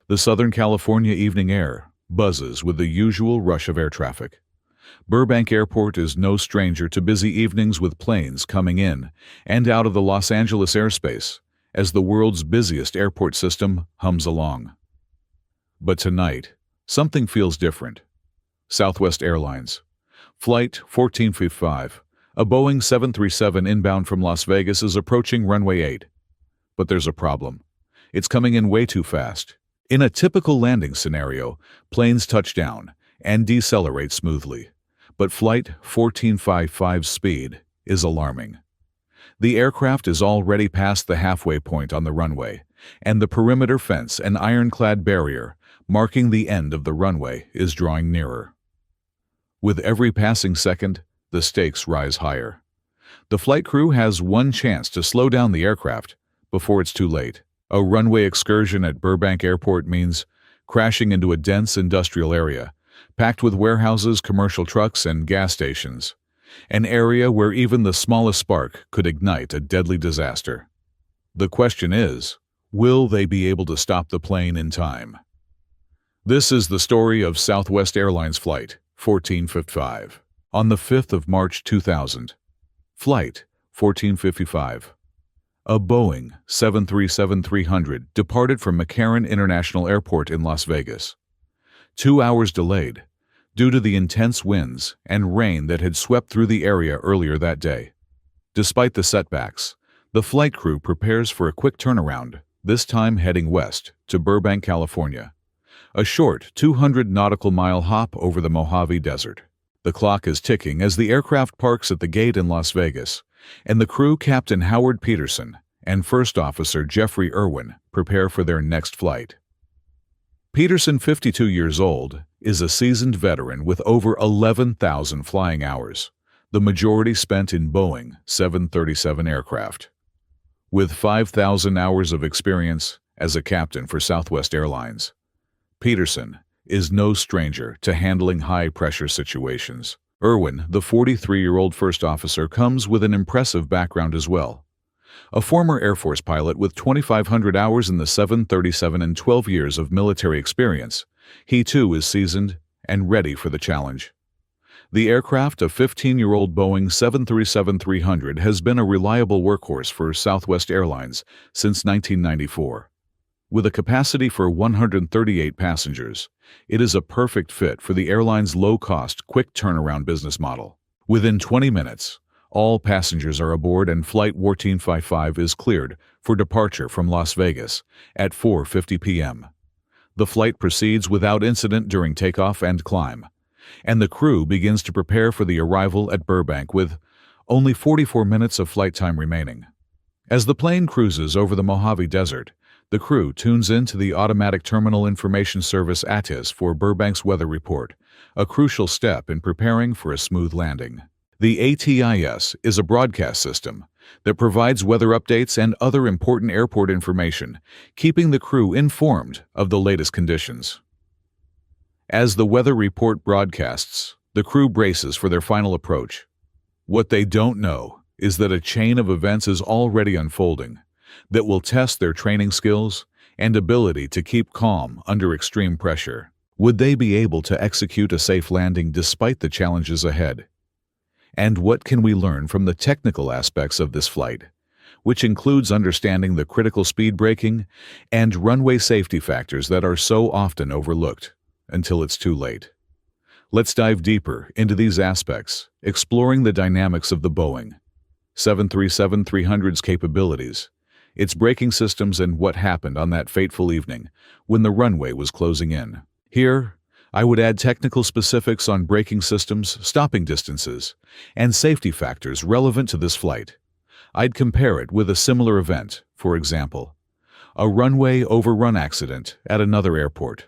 The Southern California evening air buzzes with the usual rush of air traffic. Burbank Airport is no stranger to busy evenings with planes coming in and out of the Los Angeles airspace as the world's busiest airport system hums along. But tonight, something feels different. Southwest Airlines. Flight 1455, a Boeing 737 inbound from Las Vegas, is approaching runway 8. But there's a problem. It's coming in way too fast. In a typical landing scenario, planes touch down and decelerate smoothly. But Flight 1455's speed is alarming. The aircraft is already past the halfway point on the runway, and the perimeter fence and ironclad barrier marking the end of the runway is drawing nearer. With every passing second, the stakes rise higher. The flight crew has one chance to slow down the aircraft before it's too late. A runway excursion at Burbank Airport means crashing into a dense industrial area, packed with warehouses, commercial trucks, and gas stations. An area where even the smallest spark could ignite a deadly disaster. The question is, will they be able to stop the plane in time? This is the story of Southwest Airlines Flight 1455. On the 5th of March 2000, Flight 1455, a Boeing 737-300 departed from McCarran International Airport in Las Vegas. 2 hours delayed, due to the intense winds and rain that had swept through the area earlier that day. Despite the setbacks, the flight crew prepares for a quick turnaround, this time heading west to Burbank, California. A short 200 nautical mile hop over the Mojave Desert. The clock is ticking as the aircraft parks at the gate in Las Vegas, and the crew, Captain Howard Peterson and First Officer Jeffrey Irwin, prepare for their next flight. Peterson, 52 years old, is a seasoned veteran with over 11,000 flying hours, the majority spent in Boeing 737 aircraft. With 5,000 hours of experience as a captain for Southwest Airlines, Peterson is no stranger to handling high-pressure situations. Irwin, the 43-year-old first officer, comes with an impressive background as well. A former Air Force pilot with 2,500 hours in the 737 and 12 years of military experience, he too is seasoned and ready for the challenge. The aircraft, a 15-year-old Boeing 737-300, has been a reliable workhorse for Southwest Airlines since 1994. With a capacity for 138 passengers, it is a perfect fit for the airline's low-cost, quick turnaround business model. Within 20 minutes, all passengers are aboard and Flight 1455 is cleared for departure from Las Vegas at 4:50 p.m. The flight proceeds without incident during takeoff and climb, and the crew begins to prepare for the arrival at Burbank with only 44 minutes of flight time remaining. As the plane cruises over the Mojave Desert, the crew tunes into the Automatic Terminal Information Service ATIS for Burbank's weather report, a crucial step in preparing for a smooth landing. The ATIS is a broadcast system that provides weather updates and other important airport information, keeping the crew informed of the latest conditions. As the weather report broadcasts, the crew braces for their final approach. What they don't know is that a chain of events is already unfolding that will test their training skills and ability to keep calm under extreme pressure. Would they be able to execute a safe landing despite the challenges ahead? And what can we learn from the technical aspects of this flight, which includes understanding the critical speed braking and runway safety factors that are so often overlooked until it's too late? Let's dive deeper into these aspects, exploring the dynamics of the Boeing 737-300's capabilities, its braking systems, and what happened on that fateful evening when the runway was closing in. Here, I would add technical specifics on braking systems, stopping distances, and safety factors relevant to this flight. I'd compare it with a similar event, for example, a runway overrun accident at another airport.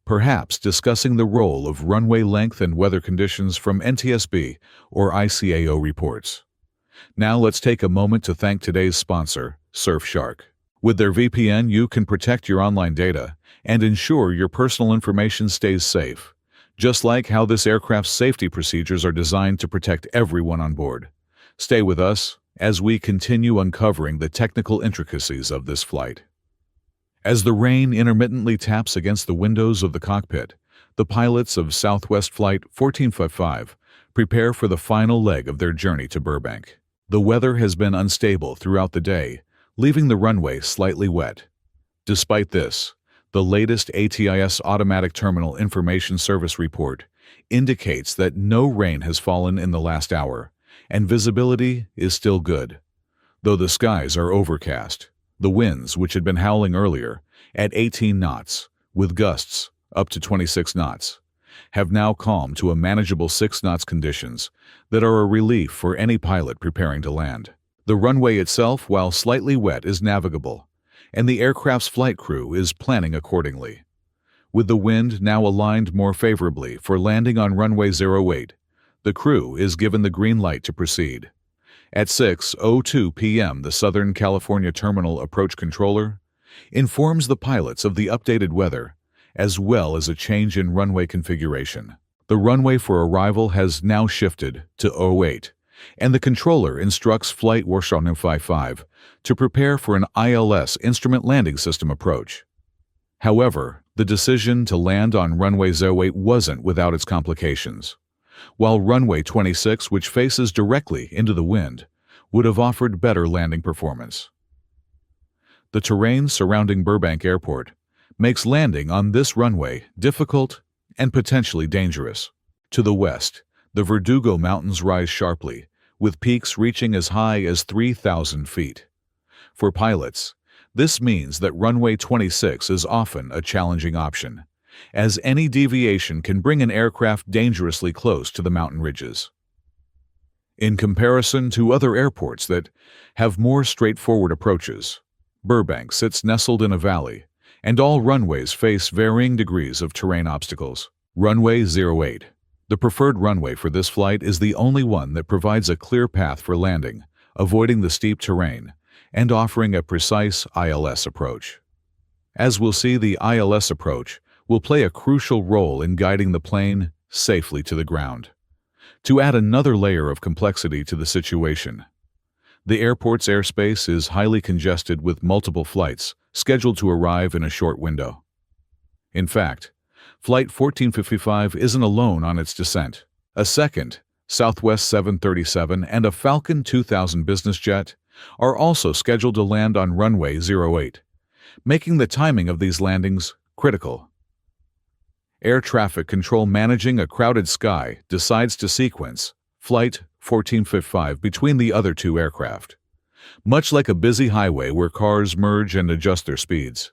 Perhaps discussing the role of runway length and weather conditions from NTSB or ICAO reports. Now let's take a moment to thank today's sponsor, Surfshark. With their VPN, you can protect your online data and ensure your personal information stays safe, just like how this aircraft's safety procedures are designed to protect everyone on board. Stay with us as we continue uncovering the technical intricacies of this flight. As the rain intermittently taps against the windows of the cockpit, the pilots of Southwest Flight 1455 prepare for the final leg of their journey to Burbank. The weather has been unstable throughout the day, leaving the runway slightly wet. Despite this, the latest ATIS Automatic Terminal Information Service report indicates that no rain has fallen in the last hour, and visibility is still good. Though the skies are overcast, the winds, which had been howling earlier at 18 knots, with gusts up to 26 knots, have now calmed to a manageable 6 knots conditions that are a relief for any pilot preparing to land. The runway itself, while slightly wet, is navigable, and the aircraft's flight crew is planning accordingly. With the wind now aligned more favorably for landing on runway 08, the crew is given the green light to proceed. At 6:02 p.m., the Southern California Terminal Approach Controller informs the pilots of the updated weather, as well as a change in runway configuration. The runway for arrival has now shifted to 08, and the controller instructs Flight 1455 to prepare for an ILS Instrument Landing System approach. However, the decision to land on runway 08 wasn't without its complications. While runway 26, which faces directly into the wind, would have offered better landing performance. The terrain surrounding Burbank Airport makes landing on this runway difficult and potentially dangerous. To the west, the Verdugo Mountains rise sharply, with peaks reaching as high as 3,000 feet. For pilots, this means that runway 26 is often a challenging option, as any deviation can bring an aircraft dangerously close to the mountain ridges. In comparison to other airports that have more straightforward approaches, Burbank sits nestled in a valley, and all runways face varying degrees of terrain obstacles. Runway 08. The preferred runway for this flight is the only one that provides a clear path for landing, avoiding the steep terrain, and offering a precise ILS approach. As we'll see, the ILS approach will play a crucial role in guiding the plane safely to the ground. To add another layer of complexity to the situation, the airport's airspace is highly congested with multiple flights scheduled to arrive in a short window. In fact, Flight 1455 isn't alone on its descent. A second, Southwest 737 and a Falcon 2000 business jet are also scheduled to land on runway 08, making the timing of these landings critical. Air traffic control managing a crowded sky decides to sequence Flight 1455 between the other two aircraft. Much like a busy highway where cars merge and adjust their speeds,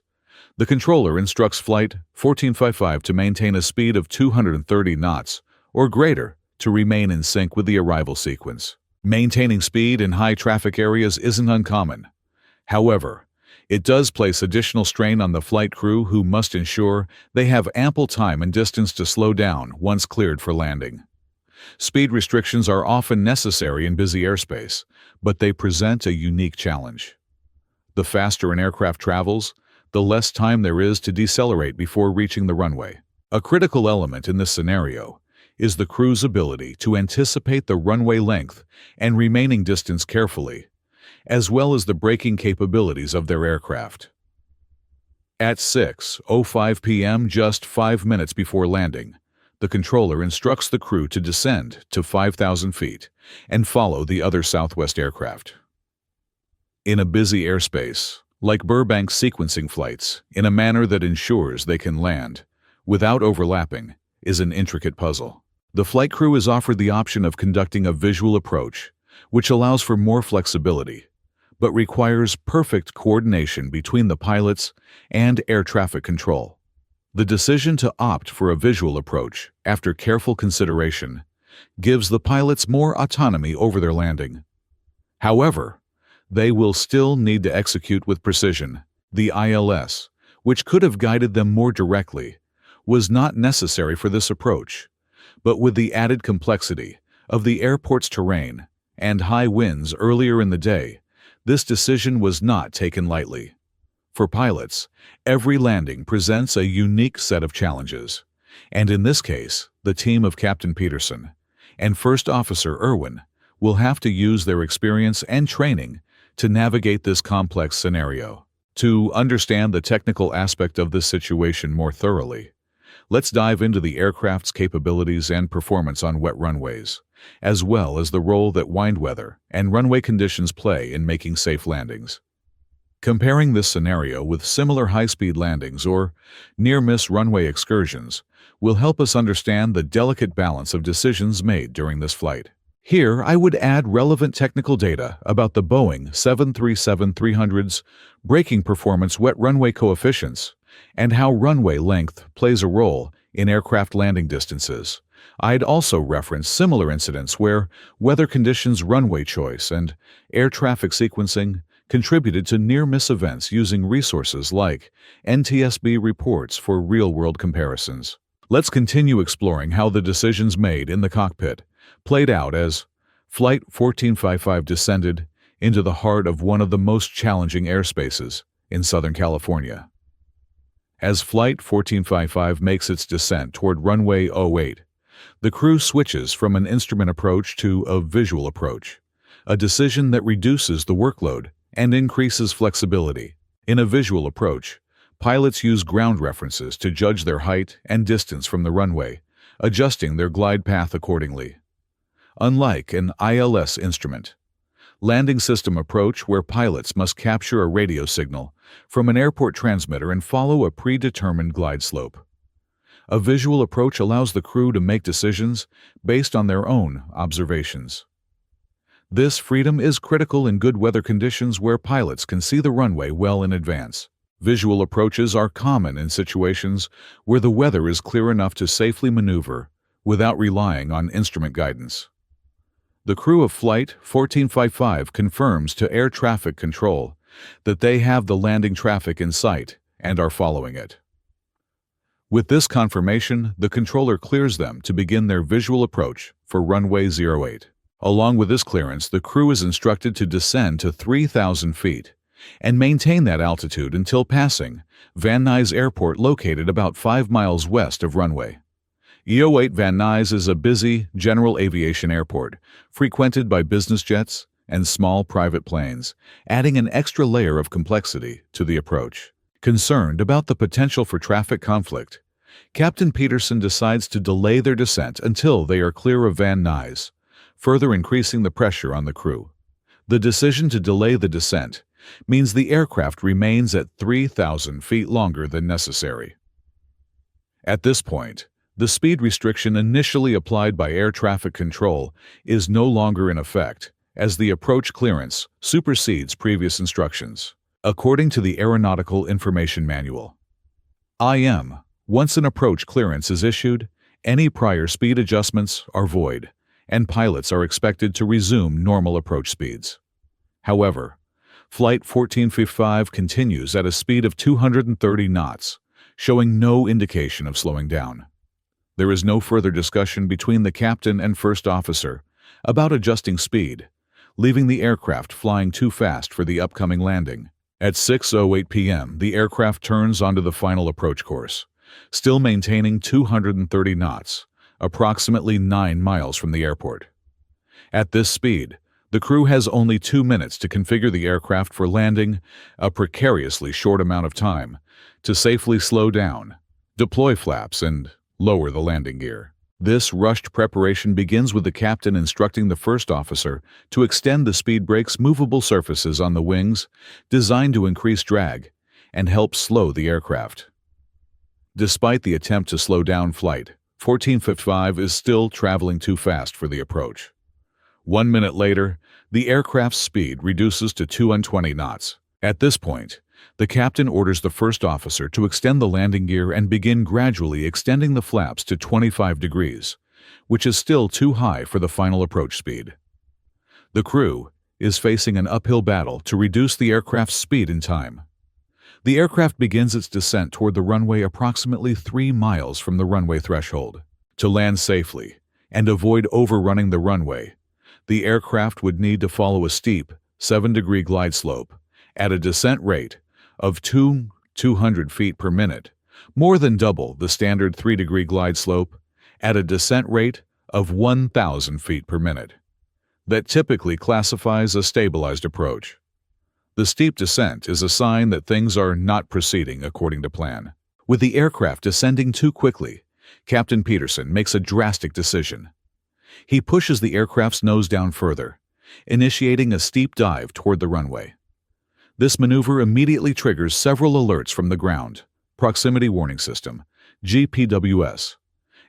the controller instructs Flight 1455 to maintain a speed of 230 knots or greater to remain in sync with the arrival sequence. Maintaining speed in high traffic areas isn't uncommon. However, it does place additional strain on the flight crew, who must ensure they have ample time and distance to slow down once cleared for landing. Speed restrictions are often necessary in busy airspace, but they present a unique challenge. The faster an aircraft travels, the less time there is to decelerate before reaching the runway. A critical element in this scenario is the crew's ability to anticipate the runway length and remaining distance carefully, as well as the braking capabilities of their aircraft. At 6:05 p.m., just 5 minutes before landing, the controller instructs the crew to descend to 5,000 feet and follow the other Southwest aircraft. In a busy airspace, like Burbank's sequencing flights, in a manner that ensures they can land without overlapping, is an intricate puzzle. The flight crew is offered the option of conducting a visual approach, which allows for more flexibility, but requires perfect coordination between the pilots and air traffic control. The decision to opt for a visual approach, after careful consideration, gives the pilots more autonomy over their landing. However, they will still need to execute with precision. The ILS, which could have guided them more directly, was not necessary for this approach, but with the added complexity of the airport's terrain and high winds earlier in the day, this decision was not taken lightly. For pilots, every landing presents a unique set of challenges, and in this case, the team of Captain Peterson and First Officer Irwin will have to use their experience and training to navigate this complex scenario. To understand the technical aspect of this situation more thoroughly, let's dive into the aircraft's capabilities and performance on wet runways, as well as the role that wind weather and runway conditions play in making safe landings. Comparing this scenario with similar high-speed landings or near-miss runway excursions will help us understand the delicate balance of decisions made during this flight. Here, I would add relevant technical data about the Boeing 737-300's braking performance wet runway coefficients and how runway length plays a role in aircraft landing distances. I'd also reference similar incidents where weather conditions, runway choice, and air traffic sequencing contributed to near-miss events using resources like NTSB reports for real-world comparisons. Let's continue exploring how the decisions made in the cockpit played out as Flight 1455 descended into the heart of one of the most challenging airspaces in Southern California. As Flight 1455 makes its descent toward runway 08, the crew switches from an instrument approach to a visual approach, a decision that reduces the workload and increases flexibility. In a visual approach, pilots use ground references to judge their height and distance from the runway, adjusting their glide path accordingly. Unlike an ILS instrument, landing system approach where pilots must capture a radio signal from an airport transmitter and follow a predetermined glide slope. A visual approach allows the crew to make decisions based on their own observations. This freedom is critical in good weather conditions where pilots can see the runway well in advance. Visual approaches are common in situations where the weather is clear enough to safely maneuver without relying on instrument guidance. The crew of Flight 1455 confirms to air traffic control that they have the landing traffic in sight and are following it. With this confirmation, the controller clears them to begin their visual approach for runway 08. Along with this clearance, the crew is instructed to descend to 3,000 feet and maintain that altitude until passing Van Nuys Airport, located about 5 miles west of runway. E08 Van Nuys is a busy general aviation airport, frequented by business jets and small private planes, adding an extra layer of complexity to the approach. Concerned about the potential for traffic conflict, Captain Peterson decides to delay their descent until they are clear of Van Nuys, further increasing the pressure on the crew. The decision to delay the descent means the aircraft remains at 3,000 feet longer than necessary. At this point, the speed restriction initially applied by air traffic control is no longer in effect, as the approach clearance supersedes previous instructions. According to the Aeronautical Information Manual, IM, once an approach clearance is issued, any prior speed adjustments are void, and pilots are expected to resume normal approach speeds. However, Flight 1455 continues at a speed of 230 knots, showing no indication of slowing down. There is no further discussion between the captain and first officer about adjusting speed, leaving the aircraft flying too fast for the upcoming landing. At 6:08 p.m., the aircraft turns onto the final approach course, still maintaining 230 knots, approximately 9 miles from the airport. At this speed, the crew has only 2 minutes to configure the aircraft for landing, a precariously short amount of time to safely slow down, deploy flaps, and lower the landing gear. This rushed preparation begins with the captain instructing the first officer to extend the speed brake's movable surfaces on the wings, designed to increase drag and help slow the aircraft. Despite the attempt to slow down Flight 1455 is still traveling too fast for the approach. 1 minute later, the aircraft's speed reduces to 220 knots. At this point, the captain orders the first officer to extend the landing gear and begin gradually extending the flaps to 25 degrees, which is still too high for the final approach speed. The crew is facing an uphill battle to reduce the aircraft's speed in time. The aircraft begins its descent toward the runway approximately 3 miles from the runway threshold. To land safely and avoid overrunning the runway, the aircraft would need to follow a steep 7-degree glide slope at a descent rate of 200 feet per minute, more than double the standard 3-degree glide slope at a descent rate of 1,000 feet per minute. That typically classifies a stabilized approach. The steep descent is a sign that things are not proceeding according to plan. With the aircraft descending too quickly, Captain Peterson makes a drastic decision. He pushes the aircraft's nose down further, initiating a steep dive toward the runway. This maneuver immediately triggers several alerts from the ground: Proximity Warning System, GPWS,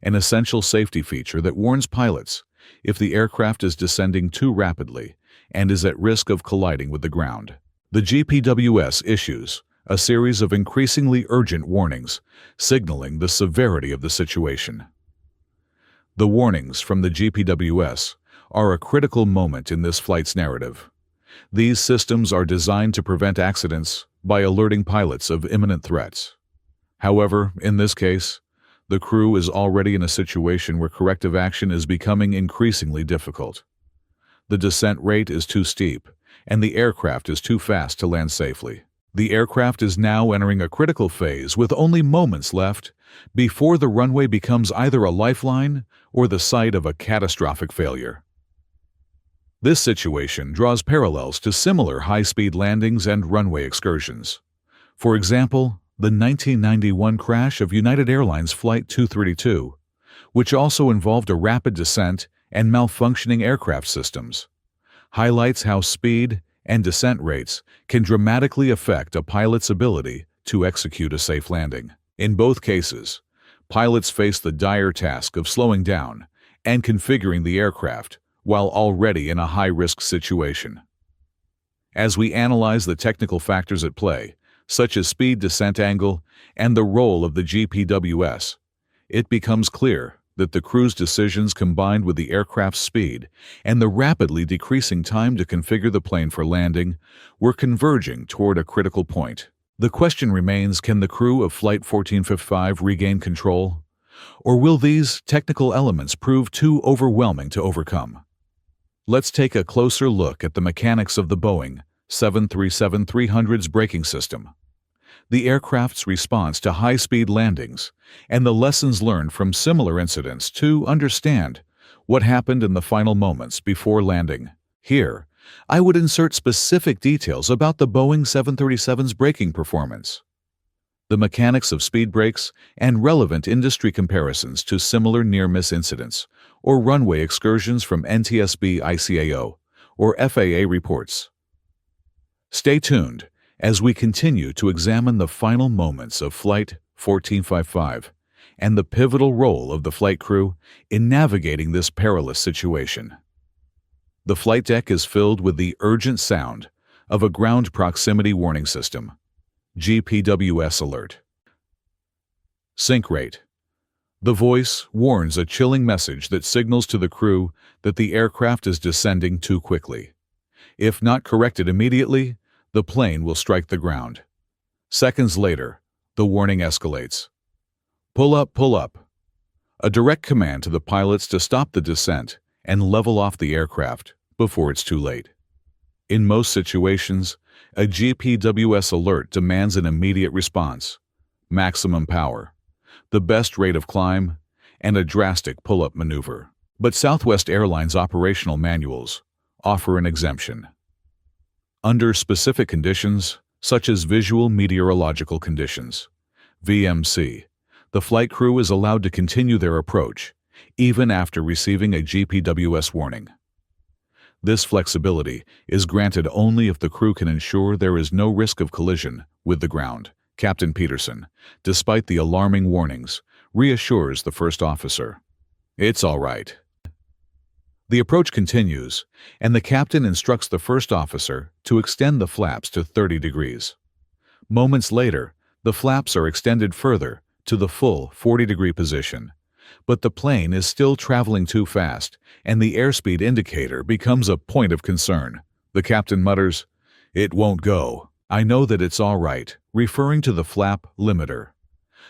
an essential safety feature that warns pilots if the aircraft is descending too rapidly and is at risk of colliding with the ground. The GPWS issues a series of increasingly urgent warnings, signaling the severity of the situation. The warnings from the GPWS are a critical moment in this flight's narrative. These systems are designed to prevent accidents by alerting pilots of imminent threats. However, in this case, the crew is already in a situation where corrective action is becoming increasingly difficult. The descent rate is too steep, and the aircraft is too fast to land safely. The aircraft is now entering a critical phase with only moments left before the runway becomes either a lifeline or the site of a catastrophic failure. This situation draws parallels to similar high-speed landings and runway excursions. For example, the 1991 crash of United Airlines Flight 232, which also involved a rapid descent and malfunctioning aircraft systems, highlights how speed and descent rates can dramatically affect a pilot's ability to execute a safe landing. In both cases, pilots face the dire task of slowing down and configuring the aircraft while already in a high-risk situation. As we analyze the technical factors at play, such as speed, descent angle, and the role of the GPWS, it becomes clear that the crew's decisions combined with the aircraft's speed and the rapidly decreasing time to configure the plane for landing were converging toward a critical point. The question remains, can the crew of Flight 1455 regain control? Or will these technical elements prove too overwhelming to overcome? Let's take a closer look at the mechanics of the Boeing 737-300's braking system, the aircraft's response to high-speed landings, and the lessons learned from similar incidents to understand what happened in the final moments before landing. Here, I would insert specific details about the Boeing 737's braking performance, the mechanics of speed brakes, and relevant industry comparisons to similar near-miss incidents or runway excursions from NTSB ICAO or FAA reports. Stay tuned as we continue to examine the final moments of Flight 1455 and the pivotal role of the flight crew in navigating this perilous situation. The flight deck is filled with the urgent sound of a ground proximity warning system, GPWS alert. Sink rate. The voice warns a chilling message that signals to the crew that the aircraft is descending too quickly. If not corrected immediately, the plane will strike the ground. Seconds later, the warning escalates. Pull up, a direct command to the pilots to stop the descent and level off the aircraft before it's too late. In most situations, a GPWS alert demands an immediate response, maximum power, the best rate of climb, and a drastic pull-up maneuver. But Southwest Airlines operational manuals offer an exemption. Under specific conditions, such as visual meteorological conditions, VMC, the flight crew is allowed to continue their approach, even after receiving a GPWS warning. This flexibility is granted only if the crew can ensure there is no risk of collision with the ground. Captain Peterson, despite the alarming warnings, reassures the first officer. It's all right. The approach continues, and the captain instructs the first officer to extend the flaps to 30 degrees. Moments later, the flaps are extended further to the full 40-degree position, but the plane is still traveling too fast, and the airspeed indicator becomes a point of concern. The captain mutters, "It won't go. I know that it's all right," referring to the flap limiter,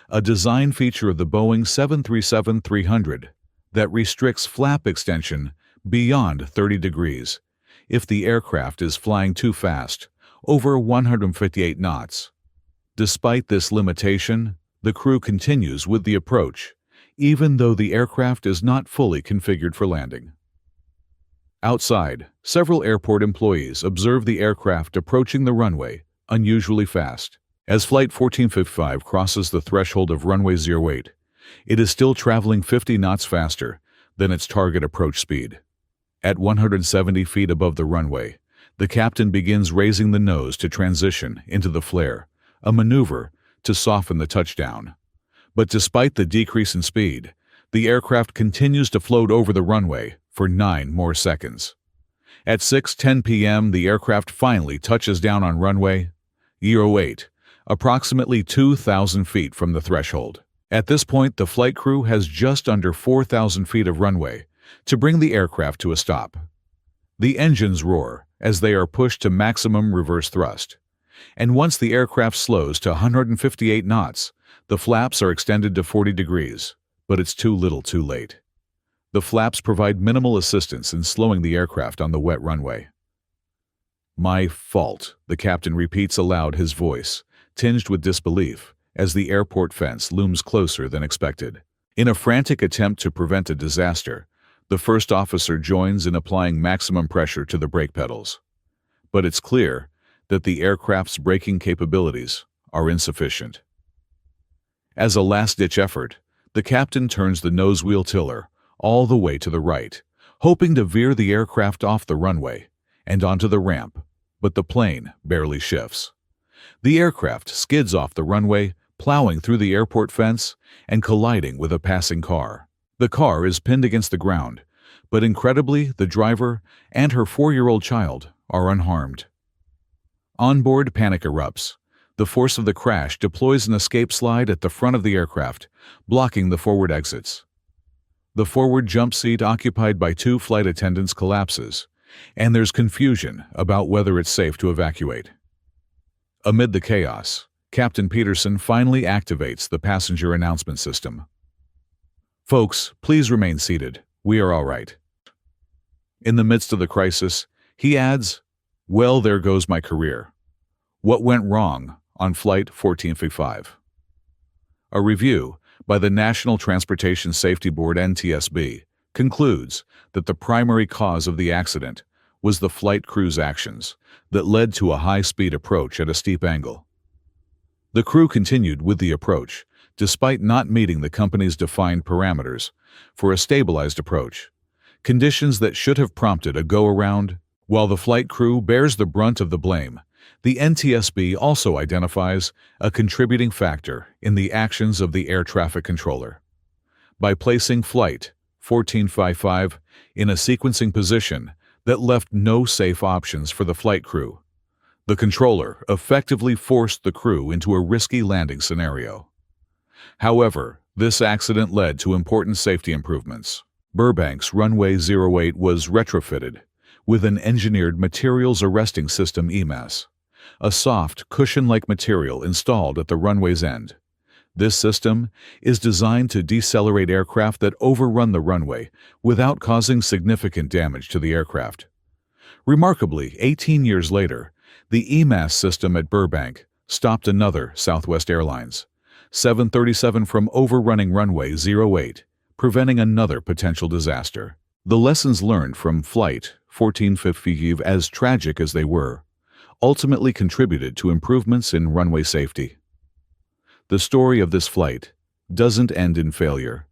a design feature of the Boeing 737-300 that restricts flap extension beyond 30 degrees if the aircraft is flying too fast, over 158 knots. Despite this limitation, the crew continues with the approach, even though the aircraft is not fully configured for landing. Outside, several airport employees observe the aircraft approaching the runway unusually fast. As Flight 1455 crosses the threshold of runway 08, it is still traveling 50 knots faster than its target approach speed. At 170 feet above the runway, the captain begins raising the nose to transition into the flare, a maneuver to soften the touchdown. But despite the decrease in speed, the aircraft continues to float over the runway for 9 more seconds. At 6:10 p.m., the aircraft finally touches down on runway 08, approximately 2,000 feet from the threshold. At this point, the flight crew has just under 4,000 feet of runway to bring the aircraft to a stop. The engines roar as they are pushed to maximum reverse thrust, and once the aircraft slows to 158 knots, the flaps are extended to 40 degrees, but it's too little too late. The flaps provide minimal assistance in slowing the aircraft on the wet runway. "My fault," the captain repeats aloud, his voice tinged with disbelief as the airport fence looms closer than expected. In a frantic attempt to prevent a disaster, the first officer joins in applying maximum pressure to the brake pedals. But it's clear that the aircraft's braking capabilities are insufficient. As a last-ditch effort, the captain turns the nose-wheel tiller all the way to the right, hoping to veer the aircraft off the runway and onto the ramp, but the plane barely shifts. The aircraft skids off the runway, plowing through the airport fence and colliding with a passing car. The car is pinned against the ground, but incredibly, the driver and her 4-year-old child are unharmed. On board, panic erupts. The force of the crash deploys an escape slide at the front of the aircraft, blocking the forward exits. The forward jump seat occupied by 2 flight attendants collapses, and there's confusion about whether it's safe to evacuate. Amid the chaos, Captain Peterson finally activates the passenger announcement system. "Folks, please remain seated. We are all right." In the midst of the crisis, he adds, "Well, there goes my career. What went wrong on Flight 1455? A review by the National Transportation Safety Board (NTSB) concludes that the primary cause of the accident was the flight crew's actions that led to a high-speed approach at a steep angle. The crew continued with the approach, despite not meeting the company's defined parameters for a stabilized approach, conditions that should have prompted a go-around. While the flight crew bears the brunt of the blame, the NTSB also identifies a contributing factor in the actions of the air traffic controller. By placing Flight 1455 in a sequencing position that left no safe options for the flight crew, the controller effectively forced the crew into a risky landing scenario. However, this accident led to important safety improvements. Burbank's runway 08 was retrofitted with an engineered materials arresting system (EMAS), a soft, cushion-like material installed at the runway's end. This system is designed to decelerate aircraft that overrun the runway without causing significant damage to the aircraft. Remarkably, 18 years later, the EMAS system at Burbank stopped another Southwest Airlines 737 from overrunning runway 08, preventing another potential disaster. The lessons learned from Flight 1455, as tragic as they were, ultimately contributed to improvements in runway safety. The story of this flight doesn't end in failure.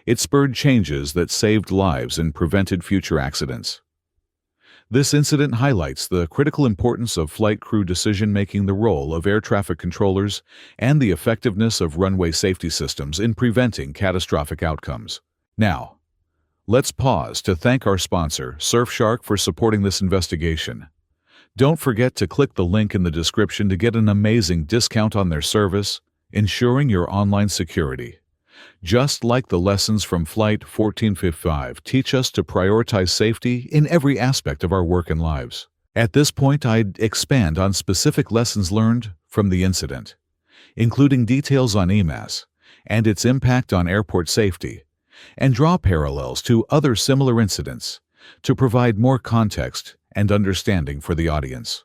It spurred changes that saved lives and prevented future accidents. This incident highlights the critical importance of flight crew decision-making, the role of air traffic controllers, and the effectiveness of runway safety systems in preventing catastrophic outcomes. Now, let's pause to thank our sponsor, Surfshark, for supporting this investigation. Don't forget to click the link in the description to get an amazing discount on their service, ensuring your online security. Just like the lessons from Flight 1455 teach us to prioritize safety in every aspect of our work and lives. At this point, I'd expand on specific lessons learned from the incident, including details on EMAS and its impact on airport safety, and draw parallels to other similar incidents to provide more context and understanding for the audience.